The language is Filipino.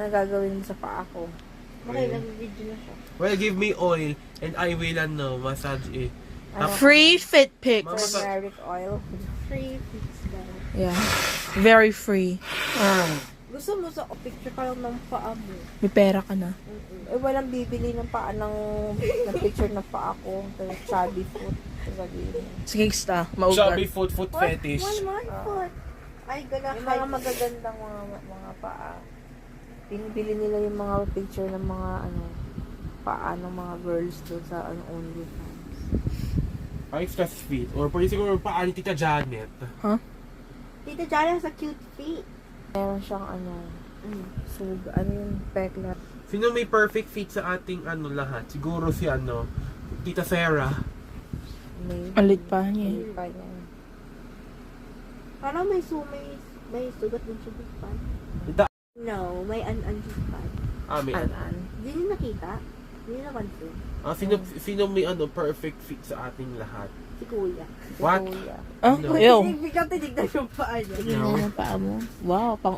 Ano gagawin mo sa paa ko? Okay, nag-video na siya. Well, give me oil and I will massage it. Free fit pics. Turmeric oil. Free fix daw. Yeah. Very free. Gusto mo sa picture ka lang ng paa mo. May pera ka na. Eh, walang bibili ng paa ng picture ng paa ko. Chubby foot. Sabihin. Sige, sta. Chubby Maugat. foot fetish. One foot. Ay, gana Yung mga magagandang mga paa. Pinibili nila yung mga picture ng mga paa ng mga girls doon sa OnlyFans. Ay, stress feet. Or pwede siguro paa ni Tita Janet. Tita Jana has a cute feet. Meron siyang yung pekla. Sino may perfect fit sa ating lahat? Siguro si Tita Sarah. Alit pa niya. Alit pa niya. Parang may sugat din siya pa. No, may an-an-an pa. May Hindi niyo nakita? Hindi niyo napansin? sino may perfect fit sa ating lahat? Si Kuya. What? Kuya. Oh, No. ew. Biglang tinignan yung paa niya. Tingnan mo ang paa mo. Wow, pang